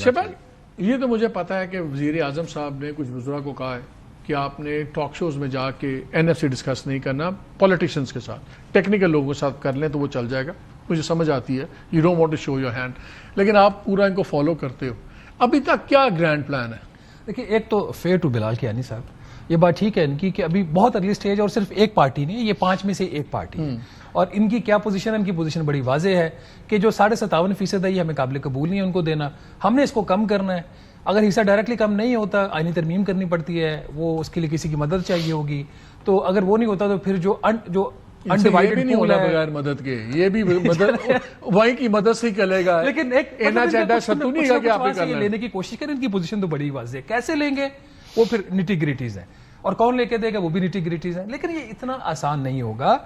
شباب یہ تو مجھے پتا ہے کہ وزیر اعظم صاحب نے کچھ وزراء کو کہا ہے کہ آپ نے ٹاک شوز میں جا کے این ایف سی ڈسکس نہیں کرنا، پولیٹیشنز کے ساتھ، ٹیکنیکل لوگوں کے ساتھ کر لیں تو وہ چل جائے گا، مجھے سمجھ آتی ہے، you don't want to show your hand, لیکن آپ پورا ان کو فالو کرتے ہو۔ ابھی تک کیا گرینڈ پلان ہے؟ دیکھیے ایک تو فیئر ٹو بلال کیانی صاحب، یہ بات ٹھیک ہے ان کی کہ ابھی بہت ارلی سٹیج ہے اور صرف ایک پارٹی نہیں، یہ 5 میں سے ایک پارٹی ہے، اور ان کی کیا پوزیشن ہے، ان کی پوزیشن بڑی واضح ہے کہ جو 57.5% ہے یہ ہمیں قابل قبول نہیں ہے ان کو دینا، ہم نے اس کو کم کرنا ہے، اگر حصہ ڈائریکٹلی کم نہیں ہوتا آئینی ترمیم کرنی پڑتی ہے، وہ اس کے لیے کسی کی مدد چاہیے ہوگی، تو اگر وہ نہیں ہوتا تو پھر جو انڈیوائڈڈ نہیں ہونا بغیر مدد کے، یہ بھی مدد وہیں کی مدد سے ہی چلے گا، لیکن ایک لینے کی کوشش کریں، ان کی پوزیشن تو بڑی واضح ہے، کیسے لیں گے وہ پھر نیٹی گریٹیز ہیں، اور کون لے کے دے گا وہ بھی نیٹی گریٹیز ہیں، لیکن یہ اتنا آسان نہیں ہوگا،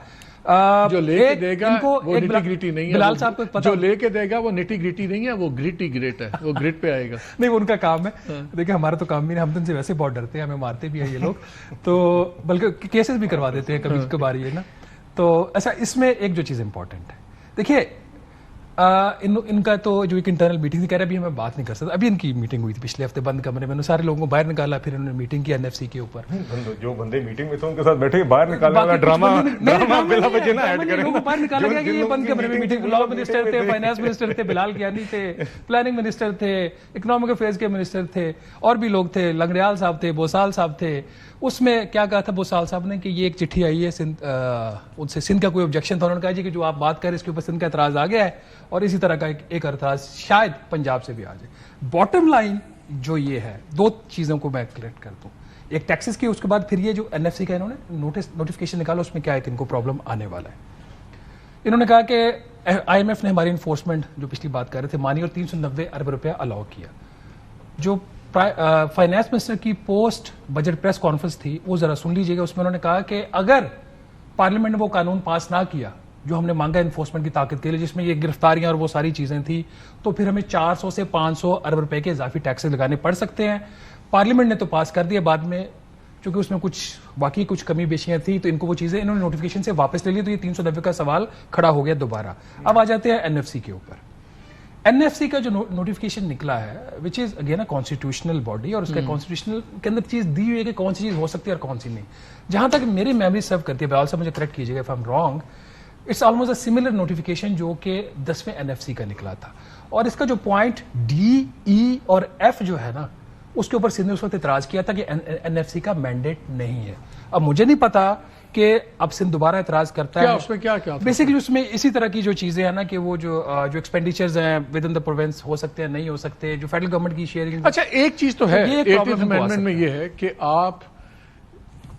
جو لے کے دے گا وہ نیٹی گریٹی نہیں ہے، بلال صاحب کو جو لے کے دے گا وہ نیٹی گریٹی نہیں ہے، وہ گریٹی گریٹ ہے، وہ گریٹ پہ آئے گا، نہیں وہ ان کا کام ہے، دیکھیں ہمارا تو کام بھی نہیں، ہم تو ان سے ویسے بہت ڈرتے ہیں، ہمیں مارتے بھی ہیں یہ لوگ، تو بلکہ کیسز بھی کروا دیتے ہیں کبھی کبھار یہ نا، تو ایسا اس میں ایک جو چیز امپورٹنٹ ہے، دیکھیے ان کا تو جو ایک انٹرنل میٹنگ تھی، کہہ رہے ابھی ہمیں بات نہیں کر سکتا، ابھی ان کی میٹنگ ہوئی تھی پچھلے ہفتے بند کمرے میں، سارے لوگوں کو باہر نکالا، پھر انہوں نے میٹنگ کی این ایف سی کے اوپر، جو بندے میٹنگ میں تھے ان کے ساتھ بیٹھے باہر نکالنے والا ڈرامہ بلا وجہ نہ ایڈ کریں، لوگوں کو باہر نکالا گیا کہ یہ بند کمرے میں میٹنگ، لاء منسٹر تھے، فائنانس منسٹر تھے، بلال کیانی تھے، پلاننگ منسٹر تھے، اکنامک افیئرز کے منسٹر تھے، اور بھی لوگ تھے، لنگڑیال صاحب تھے، بوسال صاحب تھے، اس میں کیا کہا تھا بوسال صاحب نے کہ یہ ایک چٹھی آئی ہے ان سے سندھ کا کوئی آبجیکشن تھا، انہوں نے کہا جی کہ جو آپ بات کر رہے اس کے اوپر سندھ کا اعتراض آ گیا ہے، اور اسی طرح کا ایک اعتراض شاید پنجاب سے بھی آ جائے۔ باٹم لائن جو یہ ہے، دو چیزوں کو میں کلیکٹ کر دوں، ایک ٹیکسز کی، اس کے بعد پھر یہ جو این ایف سی کا انہوں نے نوٹیفکیشن نکالا، اس میں کیا ہے کہ ان کو پرابلم آنے والا ہے۔ انہوں نے کہا کہ آئی ایم ایف نے ہماری انفورسمنٹ جو پچھلی بات کر رہے تھے مانی اور 390 ارب روپیہ الاؤ کیا، جو فائنانس منسٹر کی پوسٹ بجٹ پریس کانفرنس تھی وہ ذرا سن لیجئے گا، اس میں انہوں نے کہا کہ اگر پارلیمنٹ نے وہ قانون پاس نہ کیا جو ہم نے مانگا انفورسمنٹ کی طاقت کے لیے، جس میں یہ گرفتاریاں اور وہ ساری چیزیں تھیں، تو پھر ہمیں 400 سے 500 ارب روپے کے اضافی ٹیکس لگانے پڑ سکتے ہیں۔ پارلیمنٹ نے تو پاس کر دیا، بعد میں چونکہ اس میں واقعی کچھ کمی بیشیاں تھیں تو ان کو وہ چیزیں انہوں نے نوٹیفکیشن سے واپس لے لی، تو یہ 390 کا سوال کھڑا ہو گیا دوبارہ۔ اب آ جاتے ہیں این ایف سی کے اوپر۔ این ایف سی کا جو نوٹیفکیشن نکلا ہے which is again a constitutional body, اور اس کا کانسٹیٹیوشنل کے اندر چیز دی ہوئی ہے کہ کون سی چیز ہو سکتی ہے اور کون سی نہیں۔ جہاں تک میری میموری سرو کرتی ہے، بلال صاحب مجھے کریکٹ کیجیے گا if I am wrong, it's almost a similar notification جو کہ 10ویں این ایف سی کا نکلا تھا، اور اس کا جو پوائنٹ ڈی، ای اور ایف جو ہے نا، اس کے اوپر سندھ نے اس وقت اعتراض کیا تھا کہ این ایف سی کا مینڈیٹ نہیں ہے۔ اب مجھے نہیں پتا کہ اب سندھ دوبارہ اعتراض کرتا ہے، اس میں کیا بیسیکلی اس میں اسی طرح کی جو چیزیں ہیں نا کہ وہ جو ایکسپینڈیچرز ہیں ود ان دا پروونس ہو سکتے ہیں نہیں ہو سکتے، جو فیڈرل گورنمنٹ کی شیئرنگ۔ اچھا ایک چیز تو ہے 18th امینڈمنٹ میں یہ ہے کہ آپ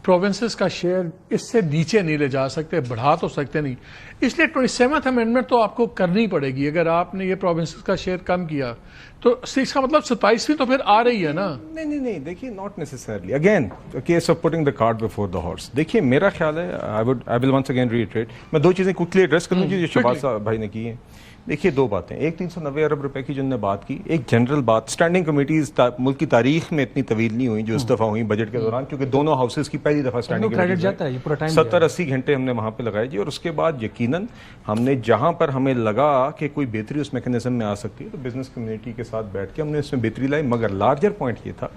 پروونسز کا شیئر اس سے نیچے نہیں لے جا سکتے، بڑھا تو سکتے نہیں، اس لیے 27th امینڈمنٹ تو آپ کو کرنی پڑے گی۔ اگر آپ نے یہ پروونسز کا شیئر کم کیا تو اس کا مطلب 27ویں تو پھر آ رہی ہے نا۔ نہیں دیکھیے not necessarily, again case of putting the cart before the horse. دیکھیے میرا خیال ہے، I will once again reiterate, میں دو چیزیں کوئکلی ایڈریس کروں گی جو شہباز صاحب بھائی نے کی ہیں۔ دیکھیے دو باتیں، ایک 390 ارب روپے کی جن نے بات کی، ایک جنرل بات، اسٹینڈنگ کمیٹیز ملک کی تاریخ میں اتنی طویل نہیں ہوئی جو اس دفعہ ہوئی بجٹ کے دوران، کیونکہ دونوں ہاؤسز کی پہلی دفعہ اسٹینڈنگ کمیٹیز 70-80 گھنٹے ہم نے وہاں پہ لگائے جی، اور اس کے بعد یقیناً ہم نے جہاں پر ہمیں لگا کہ کوئی بہتری اس میکنزم میں آ سکتی ہے تو بزنس کمیونٹی کے ساتھ بیٹھ کے ہم نے اس میں بہتری لائی، مگر لارجر پوائنٹ یہ تھا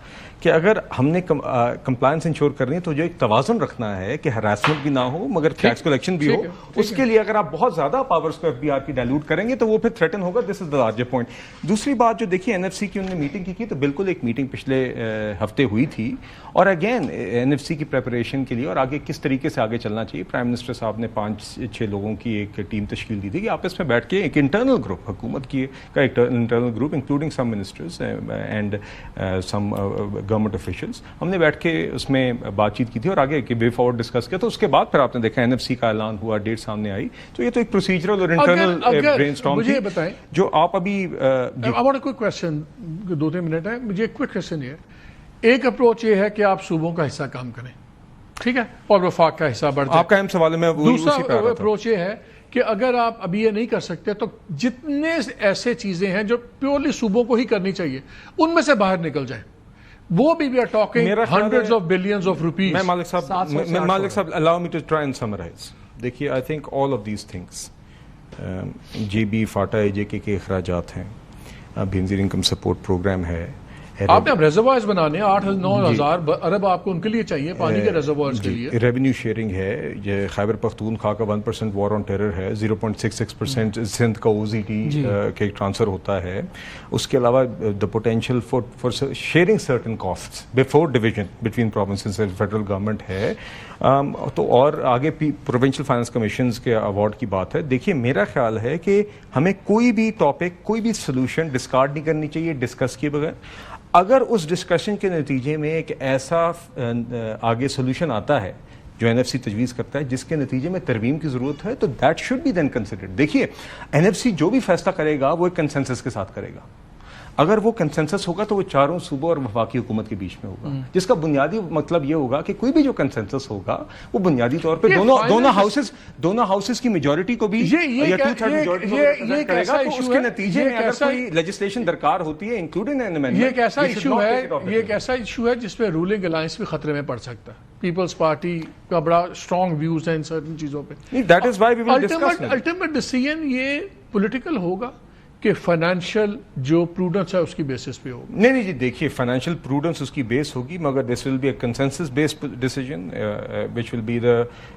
کہ اگر ہم نے کمپلائنس انشور کرنی ہے تو جو ایک توازن رکھنا ہے کہ ہراسمنٹ بھی نہ ہو مگر ٹیکس کلیکشن بھی ہو، اس کے لیے اگر آپ بہت زیادہ پاورز کو ایف بی آر کی ڈائلیوٹ کریں گے تو وہ پھر تھریٹن ہوگا۔ دس از دا لارجر پوائنٹ۔ دوسری بات جو دیکھیے این ایف سی کی انہوں نے میٹنگ کی تو بالکل ایک میٹنگ پچھلے ہفتے ہوئی تھی، اور اگین این ایف سی کی پریپریشن کے لیے اور آگے کس طریقے سے آگے چلنا چاہیے، پرائم منسٹر صاحب نے 5-6 لوگوں کی ایک ٹیم تشکیل دی تھی کہ آپس میں بیٹھ کے ایک انٹرنل گروپ، حکومت کی کا ایک internal group including some ministers and some government officials, ہم نے بیٹھ کے اس میں بات چیت کی تھی اور آگے کہ وے فارورڈ ڈسکس کیا۔ تو اس کے بعد پھر آپ نے دیکھا این ایف سی کا اعلان ہوا، ڈیٹ سامنے آئی، تو یہ تو ایک پروسیجرل اور انٹرنل برین اسٹارم تھی۔ مجھے بتائیں جو آپ ابھی کوئی کوشچن 2-3 منٹ ہے، مجھے ایک کوئک کوشچن یہ ہے، ایک اپروچ یہ ہے کہ آپ صوبوں کا حصہ کام کریں، ٹھیک ہے، اور وفاق کا حصہ بڑھ جائے۔ آپ کا اہم سوال ہے، میں دوسرا اپروچ یہ ہے کہ اگر آپ ابھی یہ نہیں کر سکتے تو جتنے ایسے چیزیں ہیں جو پیورلی صوبوں کو ہی کرنی چاہیے ان میں سے باہر نکل جائیں، وہ بھی we are talking hundreds of billions of rupees۔ میں مالک صاحب allow me to try and summarize۔ دیکھیے I think all of these things G B FATA J K اخراجات ہیں، بینظیر انکم سپورٹ پروگرام ہے. آپ نے اب ریزروائرز بنانے 8-9 ارب آپ کو ان کے لیے چاہیے پانی کے ریزروائرز کے لیے. ریونیو شیئرنگ ہے, یہ خیبر پختونخوا کا 1% وار آن ٹیرر ہے, 0.66% سندھ کا OZT کے ٹرانسفر ہوتا ہے. اس کے علاوہ the potential for sharing certain casts before division between provinces and federal government ہے. تو اور آگے پروونشل فائنانس کمیشنز کے ایوارڈ کی بات ہے. دیکھیے میرا خیال ہے کہ ہمیں کوئی بھی ٹاپک, کوئی بھی سولوشن ڈسکارڈ نہیں کرنی چاہیے ڈسکس کیے بغیر. اگر اس ڈسکشن کے نتیجے میں ایک ایسا آگے سولوشن آتا ہے جو NFC تجویز کرتا ہے جس کے نتیجے میں ترمیم کی ضرورت ہے, تو that should be then considered. دیکھیے NFC جو بھی فیصلہ کرے گا وہ ایک کنسنسس کے ساتھ کرے گا. اگر وہ کنسنسس ہوگا تو وہ چاروں صوبوں اور وفاقی حکومت کے بیچ میں ہوگا, جس کا بنیادی مطلب یہ ہوگا کہ کوئی بھی جو کنسنسس ہوگا وہ بنیادی طور پہ دونوں ہاؤسز کی میجورٹی کو بھی یا 2/3 میجورٹی کو ریپرزینٹ کرے گا. تو اس کے نتیجے میں اگر کوئی لیجسلیشن درکار ہوتی ہے انکلوڈنگ این امینڈمنٹ, یہ ایک ایسا ایشو ہے جس پہ رولنگ الائنس بھی خطرے میں پڑ سکتا ہے. پیپلز پارٹی کا بڑا اسٹرانگ ویوز ہیں ان سرٹن چیزوں پہ. That is why we will discuss. Ultimate decision یہ پولیٹیکل ہوگا کہ فائنینشیل جو پروڈنس ہے اس کی بیسس پہ ہوگا. نہیں جی, دیکھیے فائنینشیل پروڈنس اس کی بیس ہوگی, مگر this will be a consensus based decision which will be the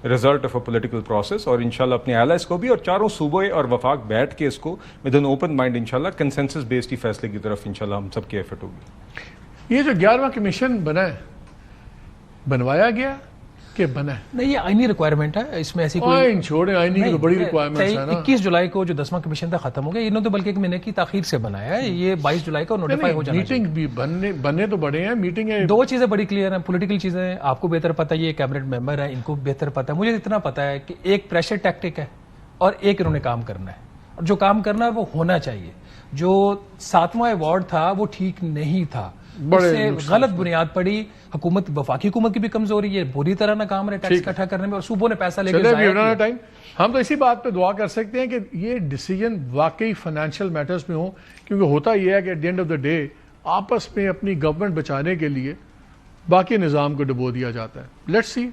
result of a political process. اور انشاءاللہ اپنے ایلائز کو بھی اور چاروں صوبے اور وفاق بیٹھ کے اس کو ود این اوپن مائنڈ انشاءاللہ کنسنسس بیسڈ ہی فیصلے کی طرف انشاءاللہ ہم سب کی ایفرٹ ہوگی. یہ جو 11واں کمیشن بنا ہے, بنوایا گیا کہ بنا ہے؟ نہیں, یہ آئینی ریکوائرمنٹ ہے, اس میں ایسی کوئی آئین چھوڑیں, آئینی کی بڑی ریکوائرمنٹس ہے نا. 21 جولائی کو جو 10واں کمیشن تھا ختم ہو گیا, انہوں نے بلکہ ایک مہینے کی تاخیر سے بنایا ہے. یہ 22 جولائی کو نوٹیفائی ہو جانا چاہیے. میٹنگ بھی بننے تو بڑے ہیں, میٹنگ ہے. دو چیزیں بڑی کلیئر ہیں, پولیٹیکل چیزیں آپ کو بہتر پتہ ہے, یہ کیبنٹ ممبر ہیں ان کو بہتر پتہ ہے. مجھے اتنا پتہ ہے کہ ایک پریشر ٹیکٹک ہے اور ایک انہوں نے کام کرنا ہے, اور جو کام کرنا ہے وہ ہونا چاہیے. جو 7واں ایوارڈ تھا وہ ٹھیک نہیں تھا, اس سے غلط بنیاد پڑی. حکومت, وفاقی حکومت کی بھی کمزوری ہے, بری طرح ناکام رہے ٹیکس اکٹھا کرنے میں, اور صوبوں نے پیسہ لے کے ٹائم. ہم تو اسی بات پہ دعا کر سکتے ہیں کہ یہ ڈیسیژن واقعی فائنینشیل میٹرز میں ہوں, کیونکہ ہوتا یہ ہے کہ at the end of the day آپس میں اپنی گورنمنٹ بچانے کے لیے باقی نظام کو ڈبو دیا جاتا ہے. Let's see